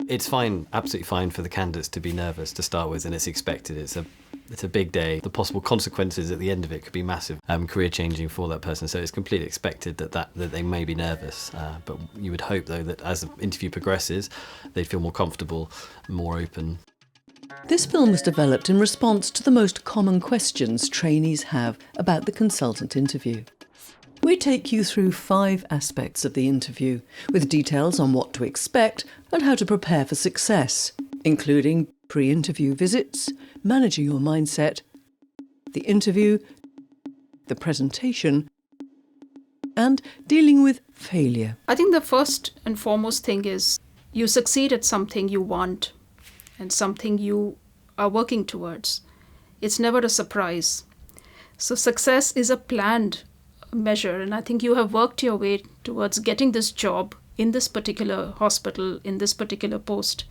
It's fine, absolutely fine for the candidates to be nervous to start with, and it's expected. It's a big day. The possible consequences at the end of it could be massive, career changing for that person. So it's completely expected that they may be nervous. But you would hope, though, that as the interview progresses, they'd feel more comfortable, more open. This film was developed in response to the most common questions trainees have about the consultant interview. We take you through 5 aspects of the interview, with details on what to expect and how to prepare for success, including pre-interview visits, managing your mindset, the interview, the presentation, and dealing with failure. I think the first and foremost thing is you succeed at something you want and something you are working towards. It's never a surprise. So success is a planned measure, and I think you have worked your way towards getting this job in this particular hospital, in this particular post.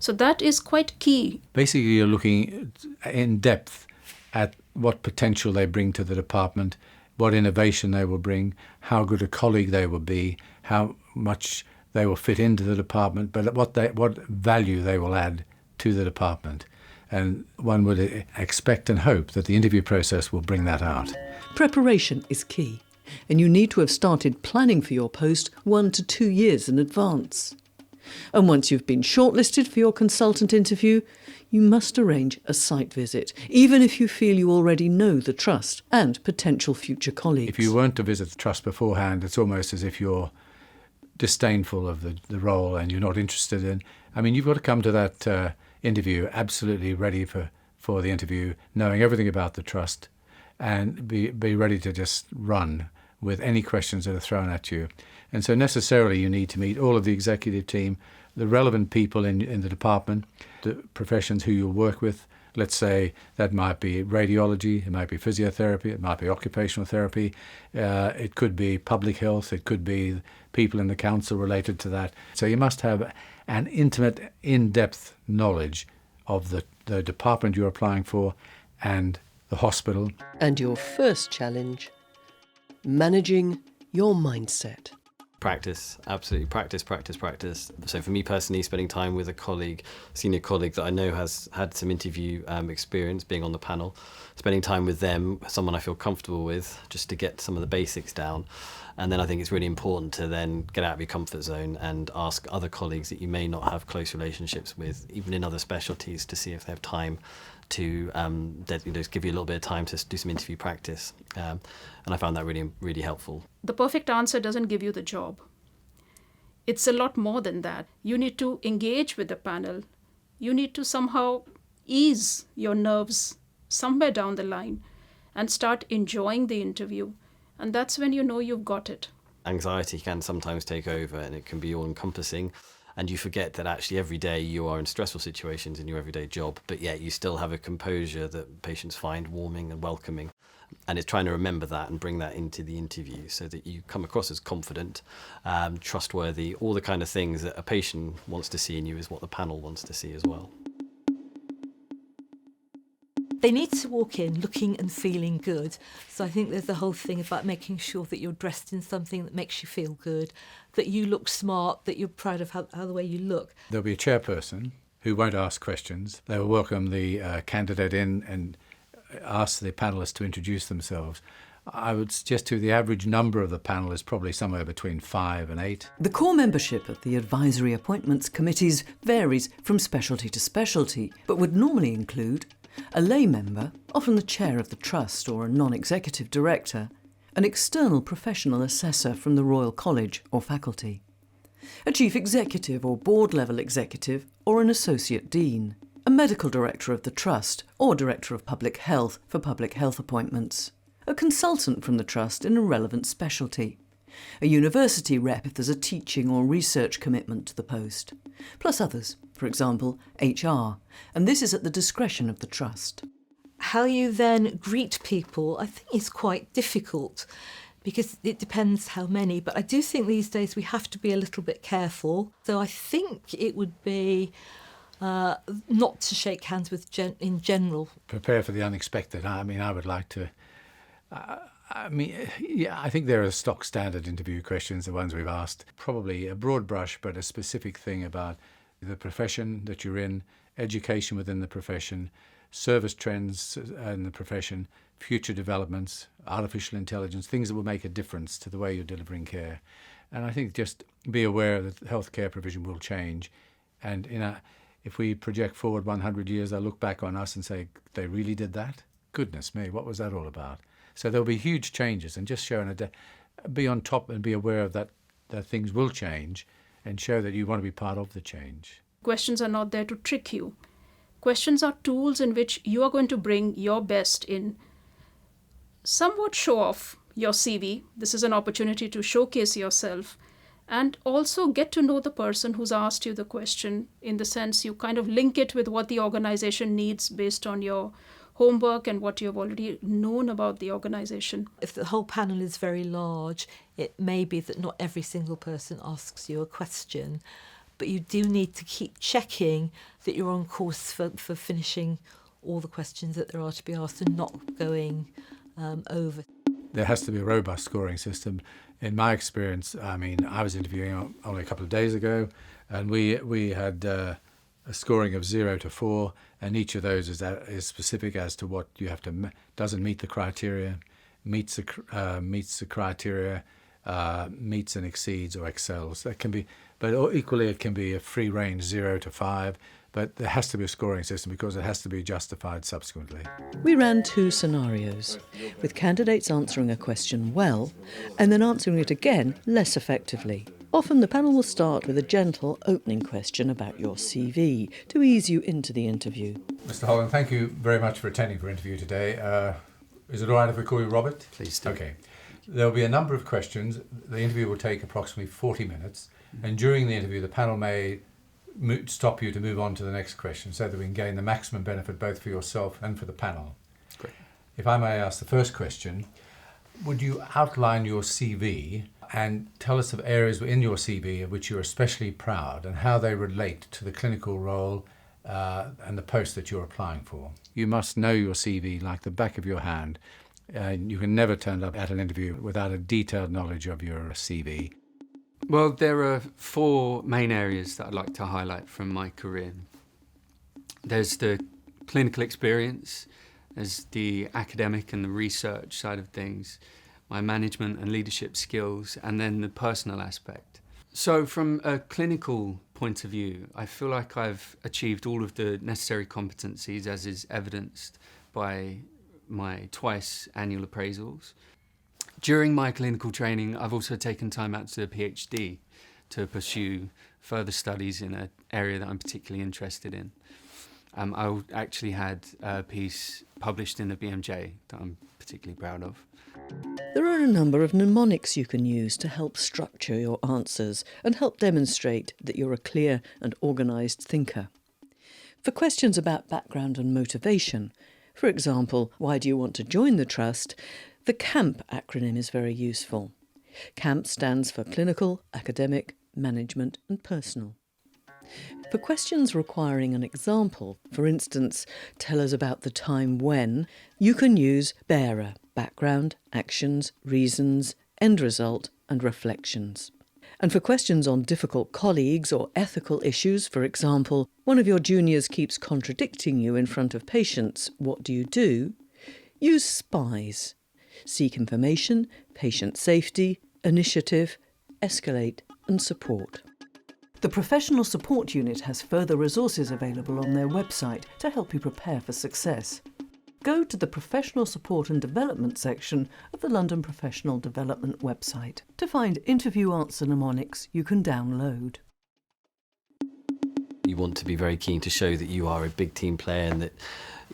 So that is quite key. Basically, you're looking in depth at what potential they bring to the department, what innovation they will bring, how good a colleague they will be, how much they will fit into the department, but what value they will add to the department. And one would expect and hope that the interview process will bring that out. Preparation is key, and you need to have started planning for your post 1 to 2 years in advance. And once you've been shortlisted for your consultant interview, you must arrange a site visit, even if you feel you already know the trust and potential future colleagues. If you weren't to visit the trust beforehand, it's almost as if you're disdainful of the role and you're not interested in. I mean, you've got to come to that interview absolutely ready for the interview, knowing everything about the trust, and be ready to just run with any questions that are thrown at you. And so necessarily you need to meet all of the executive team, the relevant people in the department, the professions who you'll work with. Let's say that might be radiology, it might be physiotherapy, it might be occupational therapy, it could be public health, it could be people in the council related to that. So you must have an intimate, in-depth knowledge of the department you're applying for and the hospital. And your first challenge, managing your mindset. Practice, absolutely. Practice. So for me personally, spending time with a colleague, senior colleague that I know has had some interview experience being on the panel, spending time with them, someone I feel comfortable with, just to get some of the basics down. And then I think it's really important to then get out of your comfort zone and ask other colleagues that you may not have close relationships with, even in other specialties, to see if they have time to just give you a little bit of time to do some interview practice. And I found that really, really helpful. The perfect answer doesn't give you the job. It's a lot more than that. You need to engage with the panel. You need to somehow ease your nerves somewhere down the line and start enjoying the interview. And that's when you know you've got it. Anxiety can sometimes take over, and it can be all-encompassing. And you forget that actually every day you are in stressful situations in your everyday job, but yet you still have a composure that patients find warming and welcoming. And it's trying to remember that and bring that into the interview so that you come across as confident, trustworthy, all the kind of things that a patient wants to see in you is what the panel wants to see as well. They need to walk in looking and feeling good. So I think there's the whole thing about making sure that you're dressed in something that makes you feel good, that you look smart, that you're proud of how the way you look. There'll be a chairperson who won't ask questions. They will welcome the candidate in and ask the panellists to introduce themselves. I would suggest the average number of the panel is probably somewhere between 5 and 8. The core membership of the advisory appointments committees varies from specialty to specialty, but would normally include a lay member, often the chair of the trust or a non-executive director, an external professional assessor from the Royal College or faculty, a chief executive or board-level executive or an associate dean, a medical director of the trust or director of public health for public health appointments, a consultant from the trust in a relevant specialty, a university rep if there's a teaching or research commitment to the post, plus others, for example, HR, and this is at the discretion of the trust. How you then greet people, I think, is quite difficult because it depends how many, but I do think these days we have to be a little bit careful. So I think it would be not to shake hands with in general. Prepare for the unexpected. I mean, I would like to... I think there are stock standard interview questions, the ones we've asked. Probably a broad brush, but a specific thing about the profession that you're in, education within the profession, service trends in the profession, future developments, artificial intelligence, things that will make a difference to the way you're delivering care. And I think just be aware that healthcare provision will change. And if we project forward 100 years, they'll look back on us and say, they really did that? Goodness me, what was that all about? So there'll be huge changes, and just showing be on top and be aware of that things will change, and show that you want to be part of the change. Questions are not there to trick you. Questions are tools in which you are going to bring your best in, somewhat show off your CV. This is an opportunity to showcase yourself and also get to know the person who's asked you the question, in the sense you kind of link it with what the organization needs based on your homework and what you've already known about the organization. If the whole panel is very large, it may be that not every single person asks you a question, but you do need to keep checking that you're on course for finishing all the questions that there are to be asked and not going over. There has to be a robust scoring system. In my experience, I mean, I was interviewing only a couple of days ago, and we had a scoring of 0 to 4, and each of those is specific as to what you have to doesn't meet the criteria, meets the criteria, meets and exceeds or excels. That can be, but equally it can be a free range 0 to 5. But there has to be a scoring system because it has to be justified subsequently. We ran 2 scenarios, with candidates answering a question well and then answering it again less effectively. Often the panel will start with a gentle opening question about your CV to ease you into the interview. Mr. Holland, thank you very much for attending our interview today. Is it all right if we call you Robert? Please do. Okay. There will be a number of questions. The interview will take approximately 40 minutes, and during the interview the panel may stop you to move on to the next question so that we can gain the maximum benefit both for yourself and for the panel. Great. If I may ask the first question, would you outline your CV and tell us of areas in your CV of which you're especially proud and how they relate to the clinical role and the post that you're applying for? You must know your CV like the back of your hand. You can never turn up at an interview without a detailed knowledge of your CV. Well, there are 4 main areas that I'd like to highlight from my career. There's the clinical experience, there's the academic and the research side of things, my management and leadership skills, and then the personal aspect. So from a clinical point of view, I feel like I've achieved all of the necessary competencies, as is evidenced by my twice annual appraisals. During my clinical training, I've also taken time out to do a PhD to pursue further studies in an area that I'm particularly interested in. I actually had a piece published in the BMJ that I'm particularly proud of. There are a number of mnemonics you can use to help structure your answers and help demonstrate that you're a clear and organised thinker. For questions about background and motivation, for example, why do you want to join the Trust, the CAMP acronym is very useful. CAMP stands for Clinical, Academic, Management and Personal. For questions requiring an example, for instance, tell us about the time when, you can use BEARER, background, actions, reasons, end result and reflections. And for questions on difficult colleagues or ethical issues, for example, one of your juniors keeps contradicting you in front of patients, what do you do? Use SPIES. Seek information, patient safety, initiative, escalate and support. The Professional Support Unit has further resources available on their website to help you prepare for success. Go to the Professional Support and Development section of the London Professional Development website to find interview answer mnemonics you can download. You want to be very keen to show that you are a big team player and that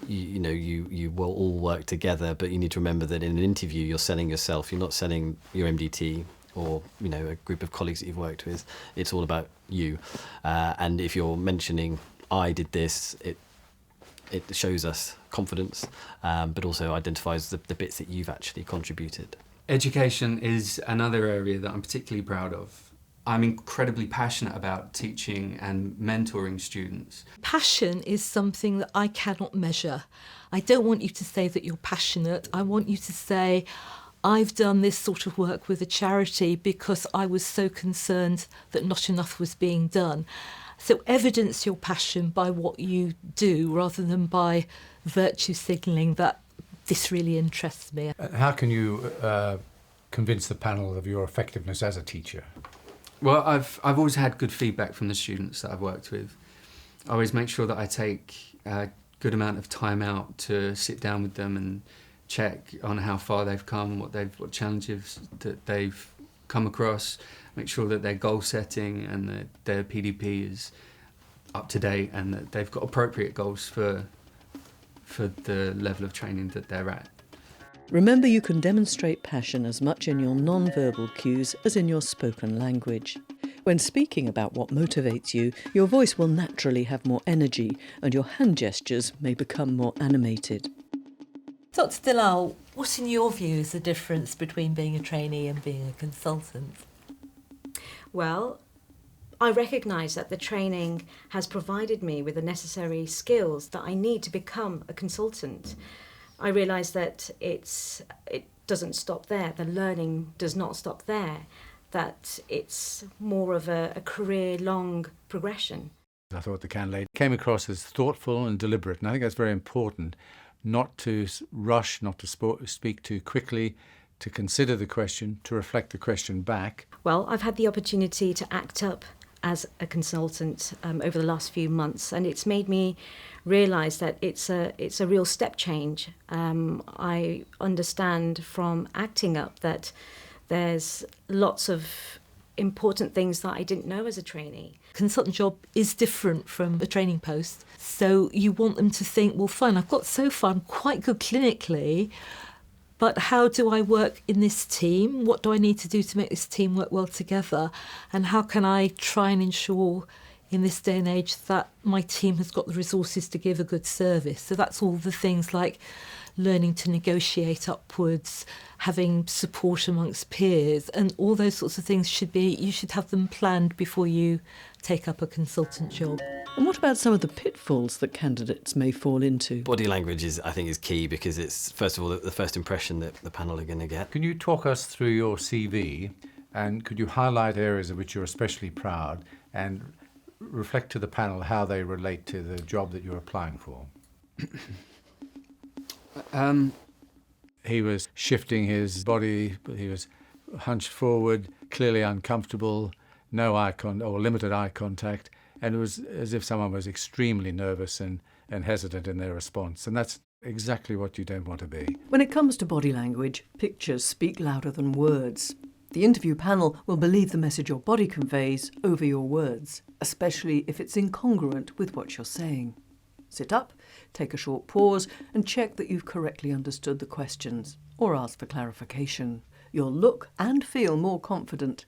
you will all work together, but you need to remember that in an interview you're selling yourself, you're not selling your MDT or a group of colleagues that you've worked with. It's all about you, and if you're mentioning I did this, it shows us confidence, but also identifies the bits that you've actually contributed. Education is another area that I'm particularly proud of. I'm incredibly passionate about teaching and mentoring students. Passion is something that I cannot measure. I don't want you to say that you're passionate. I want you to say, I've done this sort of work with a charity because I was so concerned that not enough was being done. So evidence your passion by what you do rather than by virtue signalling that this really interests me. How can you convince the panel of your effectiveness as a teacher? Well, I've always had good feedback from the students that I've worked with. I always make sure that I take a good amount of time out to sit down with them and check on how far they've come, what challenges that they've come across, make sure that their goal setting and that their PDP is up to date and that they've got appropriate goals for the level of training that they're at. Remember, you can demonstrate passion as much in your non-verbal cues as in your spoken language. When speaking about what motivates you, your voice will naturally have more energy and your hand gestures may become more animated. Dr. Dalal, what in your view is the difference between being a trainee and being a consultant? Well, I recognise that the training has provided me with the necessary skills that I need to become a consultant. I realise that it doesn't stop there, the learning does not stop there, that it's more of a career-long progression. I thought the candidate came across as thoughtful and deliberate, and I think that's very important, not to rush, not to speak too quickly, to consider the question, to reflect the question back. Well, I've had the opportunity to act up as a consultant over the last few months, and it's made me realise that it's a real step change. I understand from acting up that there's lots of important things that I didn't know as a trainee. Consultant job is different from a training post, so you want them to think, well, fine, I've got so far, I'm quite good clinically, but how do I work in this team? What do I need to do to make this team work well together? And how can I try and ensure in this day and age that my team has got the resources to give a good service? So that's all the things like learning to negotiate upwards, having support amongst peers, and all those sorts of things you should have them planned before you take up a consultant job. And what about some of the pitfalls that candidates may fall into? Body language I think is key because it's, first of all, the first impression that the panel are going to get. Can you talk us through your CV, and could you highlight areas of which you're especially proud and reflect to the panel how they relate to the job that you're applying for? He was shifting his body, but he was hunched forward, clearly uncomfortable, no limited eye contact, and it was as if someone was extremely nervous and hesitant in their response. And that's exactly what you don't want to be. When it comes to body language, pictures speak louder than words. The interview panel will believe the message your body conveys over your words, especially if it's incongruent with what you're saying. Sit up, take a short pause and check that you've correctly understood the questions or ask for clarification. You'll look and feel more confident.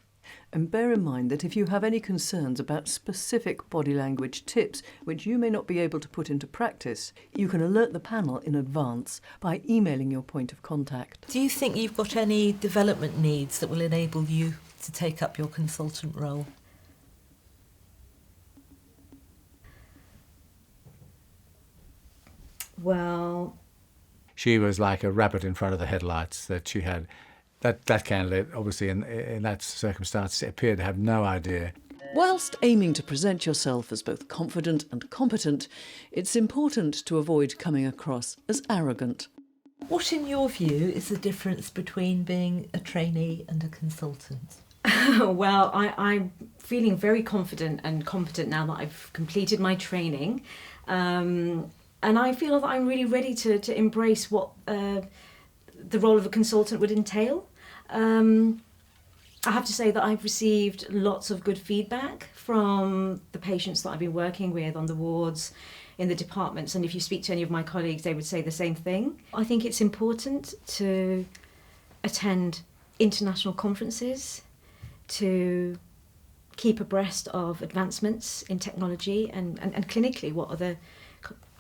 And bear in mind that if you have any concerns about specific body language tips which you may not be able to put into practice, you can alert the panel in advance by emailing your point of contact. Do you think you've got any development needs that will enable you to take up your consultant role? Well, She was like a rabbit in front of the headlights that she had. That candidate, obviously, in that circumstance, appeared to have no idea. Whilst aiming to present yourself as both confident and competent, it's important to avoid coming across as arrogant. What, in your view, is the difference between being a trainee and a consultant? well, I'm feeling very confident and competent now that I've completed my training. And I feel that I'm really ready to embrace what the role of a consultant would entail. I have to say that I've received lots of good feedback from the patients that I've been working with on the wards, in the departments, and if you speak to any of my colleagues, they would say the same thing. I think it's important to attend international conferences, to keep abreast of advancements in technology and clinically what other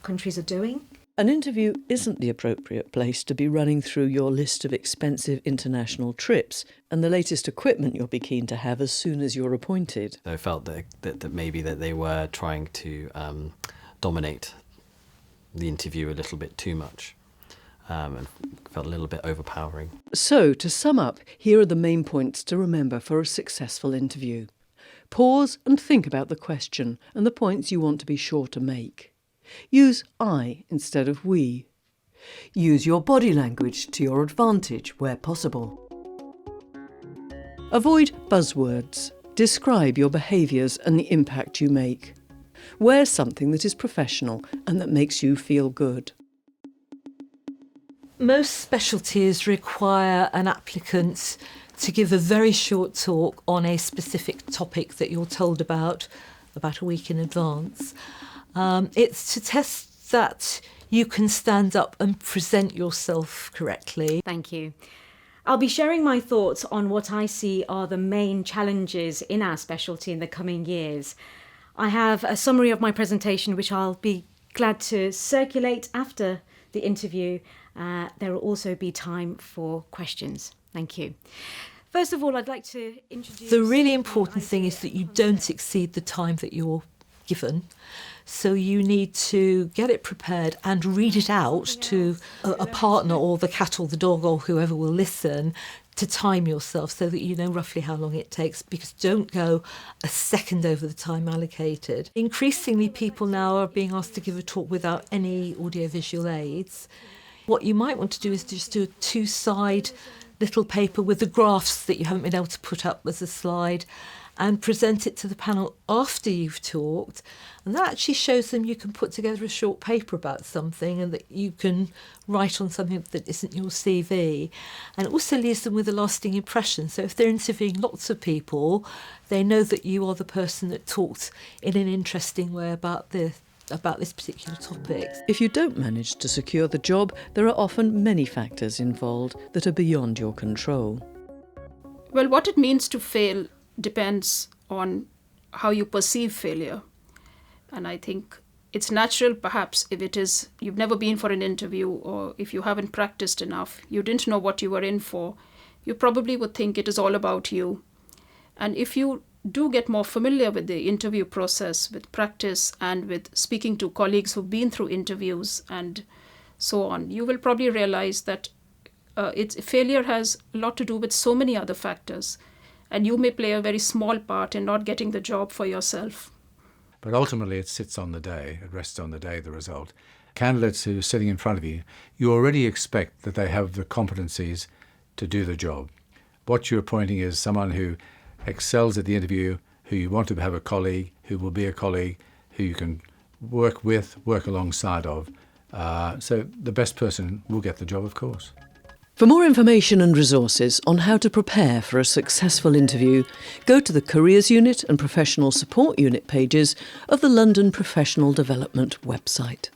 countries are doing. An interview isn't the appropriate place to be running through your list of expensive international trips and the latest equipment you'll be keen to have as soon as you're appointed. I felt that maybe that they were trying to dominate the interview a little bit too much and felt a little bit overpowering. So, to sum up, here are the main points to remember for a successful interview. Pause and think about the question and the points you want to be sure to make. Use I instead of we. Use your body language to your advantage where possible. Avoid buzzwords. Describe your behaviours and the impact you make. Wear something that is professional and that makes you feel good. Most specialties require an applicant to give a very short talk on a specific topic that you're told about a week in advance. It's to test that you can stand up and present yourself correctly. Thank you. I'll be sharing my thoughts on what I see are the main challenges in our specialty in the coming years. I have a summary of my presentation which I'll be glad to circulate after the interview. There will also be time for questions. Thank you. First of all, I'd like to introduce... The really important thing is that you don't exceed the time that you're given. So you need to get it prepared and read it out to a partner or the cat or the dog or whoever will listen, to time yourself so that you know roughly how long it takes, because don't go a second over the time allocated. Increasingly, people now are being asked to give a talk without any audiovisual aids. What you might want to do is just do a two-side little paper with the graphs that you haven't been able to put up as a slide, and present it to the panel after you've talked. And that actually shows them you can put together a short paper about something and that you can write on something that isn't your CV. And it also leaves them with a lasting impression. So if they're interviewing lots of people, they know that you are the person that talked in an interesting way about this particular topic. If you don't manage to secure the job, there are often many factors involved that are beyond your control. Well, what it means to fail depends on how you perceive failure. And I think it's natural, perhaps, if it is you've never been for an interview, or if you haven't practiced enough, you didn't know what you were in for, you probably would think it is all about you. And if you do get more familiar with the interview process, with practice and with speaking to colleagues who've been through interviews and so on, you will probably realize that failure has a lot to do with so many other factors. And you may play a very small part in not getting the job for yourself. But ultimately it sits on the day, it rests on the day, the result. Candidates who are sitting in front of you, you already expect that they have the competencies to do the job. What you're appointing is someone who excels at the interview, who you want to have a colleague, who will be a colleague, who you can work with, work alongside of. So the best person will get the job, of course. For more information and resources on how to prepare for a successful interview, go to the Careers Unit and Professional Support Unit pages of the London Professional Development website.